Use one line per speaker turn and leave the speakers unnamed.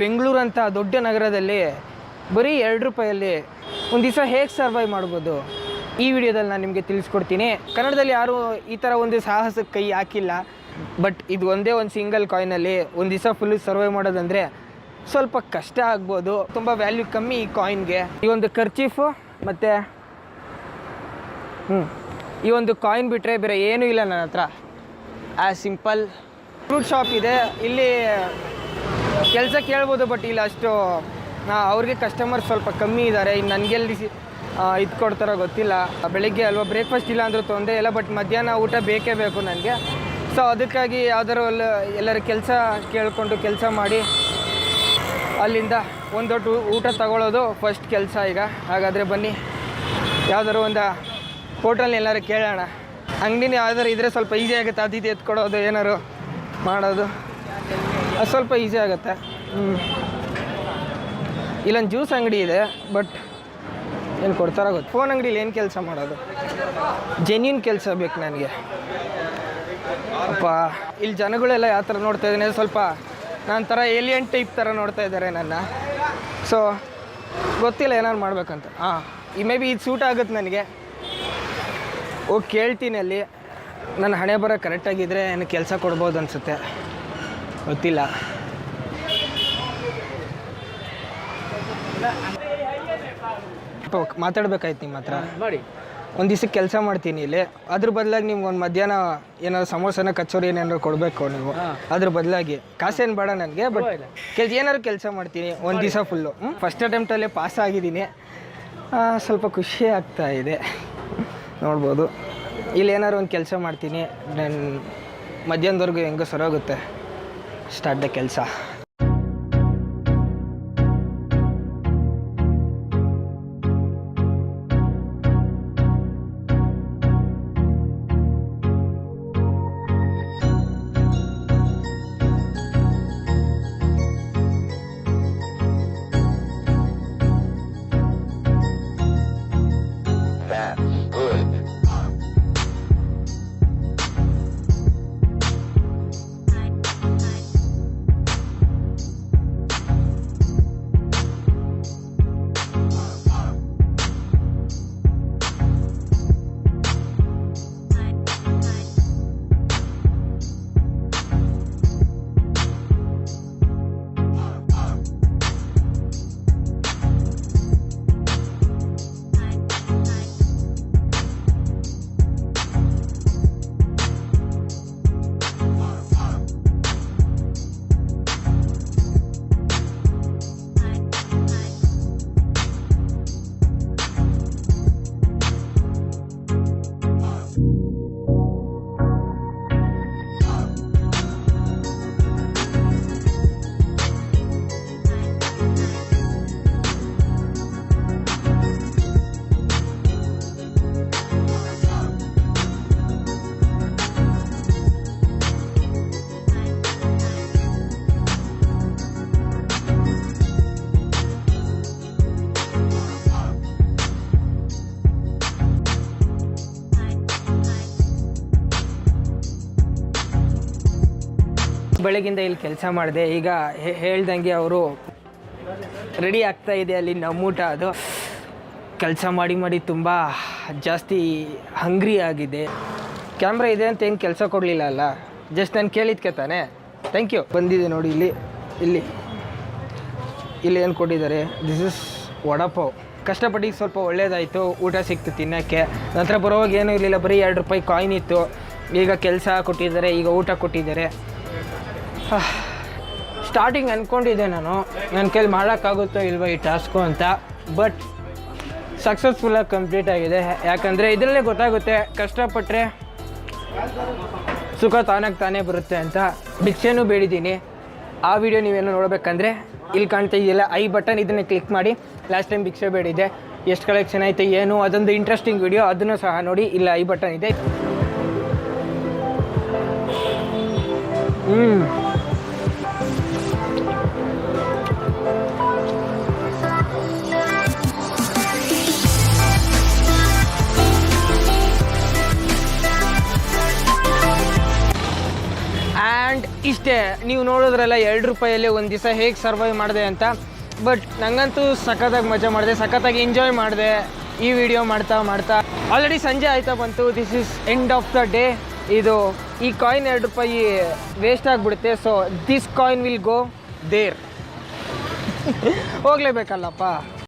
ಬೆಂಗಳೂರು ಅಂತ ದೊಡ್ಡ ನಗರದಲ್ಲಿ ಬರೀ 2 ರೂಪಾಯಲ್ಲಿ ಒಂದು ದಿವಸ ಹೇಗೆ ಸರ್ವೈವ್ ಮಾಡ್ಬೋದು ಈ ವಿಡಿಯೋದಲ್ಲಿ ನಾನು ನಿಮಗೆ ತಿಳಿಸ್ಕೊಡ್ತೀನಿ. ಕನ್ನಡದಲ್ಲಿ ಯಾರೂ ಈ ಥರ ಒಂದು ಸಾಹಸಕ್ಕೆ ಕೈ ಹಾಕಿಲ್ಲ. ಬಟ್ ಇದು ಒಂದೇ ಒಂದು ಸಿಂಗಲ್ ಕಾಯಿನಲ್ಲಿ ಒಂದು ದಿವಸ ಫುಲ್ಲು ಸರ್ವೈವ್ ಮಾಡೋದಂದರೆ ಸ್ವಲ್ಪ ಕಷ್ಟ ಆಗ್ಬೋದು. ತುಂಬ ವ್ಯಾಲ್ಯೂ ಕಮ್ಮಿ ಈ ಕಾಯಿನ್ಗೆ. ಈ ಒಂದು ಕರ್ಚೀಫು ಮತ್ತು ಈ ಒಂದು ಕಾಯಿನ್ ಬಿಟ್ಟರೆ ಬೇರೆ ಏನೂ ಇಲ್ಲ ನನ್ನ ಹತ್ರ. ಸಿಂಪಲ್ ಫ್ರೂಟ್ ಶಾಪ್ ಇದೆ. ಇಲ್ಲಿ ಕೆಲಸ ಕೇಳ್ಬೋದು, ಬಟ್ ಇಲ್ಲ ಅಷ್ಟು ಅವ್ರಿಗೆ ಕಸ್ಟಮರ್ ಸ್ವಲ್ಪ ಕಮ್ಮಿ ಇದ್ದಾರೆ. ಇನ್ನು ನನಗೆಲ್ಲಿ ಇದು ಕೊಡ್ತಾರೋ ಗೊತ್ತಿಲ್ಲ. ಬೆಳಗ್ಗೆ ಅಲ್ವಾ ಬ್ರೇಕ್ಫಾಸ್ಟ್ ಇಲ್ಲ ಅಂದರೂ ತೊಂದರೆ ಇಲ್ಲ, ಬಟ್ ಮಧ್ಯಾಹ್ನ ಊಟ ಬೇಕೇ ಬೇಕು ನನಗೆ. ಸೊ ಅದಕ್ಕಾಗಿ ಯಾವ್ದಾರು ಎಲ್ಲರ ಕೆಲಸ ಕೇಳಿಕೊಂಡು ಕೆಲಸ ಮಾಡಿ ಅಲ್ಲಿಂದ ಒಂದು ದೊಡ್ಡ ಊಟ ತಗೊಳ್ಳೋದು ಫಸ್ಟ್ ಕೆಲಸ ಈಗ. ಹಾಗಾದರೆ ಬನ್ನಿ ಯಾವ್ದಾರು ಒಂದು ಹೋಟೆಲ್ನ ಎಲ್ಲರೂ ಕೇಳೋಣ. ಅಂಗಡಿನ ಯಾವ್ದಾರು ಇದ್ದರೆ ಸ್ವಲ್ಪ ಈಸಿ ಆಗುತ್ತೆ. ಅದು ಎತ್ಕೊಡೋದು ಏನಾರು ಮಾಡೋದು ಅದು ಸ್ವಲ್ಪ ಈಸಿ ಆಗುತ್ತೆ. ಇಲ್ಲೊಂದು ಜ್ಯೂಸ್ ಅಂಗಡಿ ಇದೆ, ಬಟ್ ಏನು ಕೊಡ್ತಾರೋ ಗೊತ್ತು. ಫೋನ್ ಅಂಗಡಿಲಿ ಏನು ಕೆಲಸ ಮಾಡೋದು? ಜೆನ್ಯೂನ್ ಕೆಲಸ ಬೇಕು ನನಗೆ. ಅಪ್ಪ ಇಲ್ಲಿ ಜನಗಳೆಲ್ಲ ಯಾವ ಥರ ನೋಡ್ತಾ ಇದ್ದೀನಿ, ಸ್ವಲ್ಪ ನನ್ನ ಥರ ಏಲಿಯನ್ ಟೈಪ್ ಥರ ನೋಡ್ತಾ ಇದ್ದಾರೆ ನನ್ನ. ಸೊ ಗೊತ್ತಿಲ್ಲ ಏನಾರು ಮಾಡ್ಬೇಕಂತ. ಈ ಮೇ ಬಿ ಇದು ಸೂಟ್ ಆಗುತ್ತೆ ನನಗೆ. ಹೋಗಿ ಕೇಳ್ತೀನಿ ಅಲ್ಲಿ. ನನ್ನ ಹಣೆ ಬರೋ ಕರೆಕ್ಟಾಗಿದ್ದರೆ ಏನು ಕೆಲಸ ಕೊಡ್ಬೋದು ಅನಿಸುತ್ತೆ, ಗೊತ್ತಿಲ್ಲ. ಮಾತಾಡ್ಬೇಕಾಯ್ತು ನಿಮ್ಮ ಹತ್ರ.
ಮಾಡಿ
ಒಂದು ದಿವಸಕ್ಕೆ ಕೆಲಸ ಮಾಡ್ತೀನಿ ಇಲ್ಲಿ. ಅದ್ರ ಬದಲಾಗಿ ನಿಮ್ಗೆ ಒಂದು ಮಧ್ಯಾಹ್ನ ಏನಾದ್ರು ಸಮೋಸನ ಕಚೋರಿ ಏನಾದ್ರು ಕೊಡಬೇಕು ನೀವು. ಅದ್ರ ಬದಲಾಗಿ ಕಾಸೇನು ಬೇಡ ನನಗೆ, ಬಟ್ ಏನಾದ್ರು ಕೆಲಸ ಮಾಡ್ತೀನಿ ಒಂದು ದಿವಸ ಫುಲ್ಲು. ಫಸ್ಟ್ ಅಟೆಂಪ್ಟಲ್ಲೇ ಪಾಸ್ ಆಗಿದ್ದೀನಿ. ಸ್ವಲ್ಪ ಖುಷಿ ಆಗ್ತಾ ಇದೆ, ನೋಡ್ಬೋದು. ಇಲ್ಲಿ ಏನಾದ್ರು ಒಂದು ಕೆಲಸ ಮಾಡ್ತೀನಿ. ನಾನು ಮಧ್ಯಾಹ್ನದವರೆಗೂ ಹೆಂಗೋ ಸರೋಗುತ್ತೆ. ಸ್ಟಾರ್ಟ್ ದ ಕೆಲಸ. ಬೆಳಗಿಂದ ಇಲ್ಲಿ ಕೆಲಸ ಮಾಡಿದೆ. ಈಗ ಹೇಳ್ದಂಗೆ ಅವರು ರೆಡಿ ಆಗ್ತಾ ಇದೆ ಅಲ್ಲಿ ನಮ್ಮೂಟ. ಅದು ಕೆಲಸ ಮಾಡಿ ಮಾಡಿ ತುಂಬ ಜಾಸ್ತಿ ಹಂಗ್ರಿ ಆಗಿದೆ. ಕ್ಯಾಮ್ರಾ ಇದೆ ಅಂತ ಹೆಂಗೆ ಕೆಲಸ ಕೊಡಲಿಲ್ಲ ಅಲ್ಲ, ಜಸ್ಟ್ ನಾನು ಕೇಳಿದ್ಕೆ ತಾನೆ. Thank you. ಬಂದಿದೆ ನೋಡಿ ಇಲ್ಲಿ ಇಲ್ಲಿ ಇಲ್ಲಿ ಏನು ಕೊಟ್ಟಿದ್ದಾರೆ. This is vada pav. ಕಷ್ಟಪಟ್ಟಿಗೆ ಸ್ವಲ್ಪ ಒಳ್ಳೇದಾಯಿತು, ಊಟ ಸಿಕ್ತು ತಿನ್ನೋಕ್ಕೆ. ನಂತರ ಬರೋವಾಗ ಏನೂ ಇರಲಿಲ್ಲ, ಬರೀ 2 ರೂಪಾಯಿ ಕಾಯಿನ್ ಇತ್ತು. ಈಗ ಕೆಲಸ ಕೊಟ್ಟಿದ್ದಾರೆ, ಈಗ ಊಟ ಕೊಟ್ಟಿದ್ದಾರೆ. ಸ್ಟಾರ್ಟಿಂಗ್ ಅಂದ್ಕೊಂಡಿದ್ದೆ ನಾನು ನನ್ನ ಕೈಲಿ ಮಾಡೋಕ್ಕಾಗುತ್ತೋ ಇಲ್ವೋ ಈ ಟಾಸ್ಕು ಅಂತ. ಬಟ್ ಸಕ್ಸಸ್ಫುಲ್ಲಾಗಿ ಕಂಪ್ಲೀಟ್ ಆಗಿದೆ. ಯಾಕಂದರೆ ಇದರಲ್ಲೇ ಗೊತ್ತಾಗುತ್ತೆ ಕಷ್ಟಪಟ್ಟರೆ ಸುಖ ತಾನೇ ಬರುತ್ತೆ ಅಂತ. ಭಿಕ್ಷೆನೂ ಬೇಡಿದ್ದೀನಿ. ಆ ವಿಡಿಯೋ ನೀವೇನೋ ನೋಡಬೇಕಂದ್ರೆ ಇಲ್ಲಿ ಕಾಣ್ತಾ ಇದೆಯಲ್ಲ ಐ ಬಟನ್, ಇದನ್ನೇ ಕ್ಲಿಕ್ ಮಾಡಿ. ಲಾಸ್ಟ್ ಟೈಮ್ ಭಿಕ್ಷೆ ಬೇಡಿದೆ, ಎಷ್ಟು ಕಲೆಕ್ಷನ್ ಆಯಿತು ಏನು, ಅದೊಂದು ಇಂಟ್ರೆಸ್ಟಿಂಗ್ ವಿಡಿಯೋ, ಅದನ್ನು ಸಹ ನೋಡಿ. ಇಲ್ಲ ಐ ಬಟನ್ ಇದೆ. ಆ್ಯಂಡ್ ಇಷ್ಟೇ. ನೀವು ನೋಡಿದ್ರಲ್ಲ 2 ರೂಪಾಯಲ್ಲಿ ಒಂದು ದಿವಸ ಹೇಗೆ ಸರ್ವೈವ್ ಮಾಡಿದೆ ಅಂತ. ಬಟ್ ನನಗಂತೂ ಸಖತ್ತಾಗಿ ಮಜಾ ಮಾಡಿದೆ, ಸಖತ್ತಾಗಿ ಎಂಜಾಯ್ ಮಾಡಿದೆ ಈ ವಿಡಿಯೋ ಮಾಡ್ತಾ ಆಲ್ರೆಡಿ ಸಂಜೆ ಆಯ್ತಾ ಬಂತು. This is end of the day. ಈ ಕಾಯಿನ್ 2 ರೂಪಾಯಿ ವೇಸ್ಟ್ ಆಗಿಬಿಡುತ್ತೆ. So this coin will go there. ಹೋಗ್ಲೇಬೇಕಲ್ಲಪ್ಪ.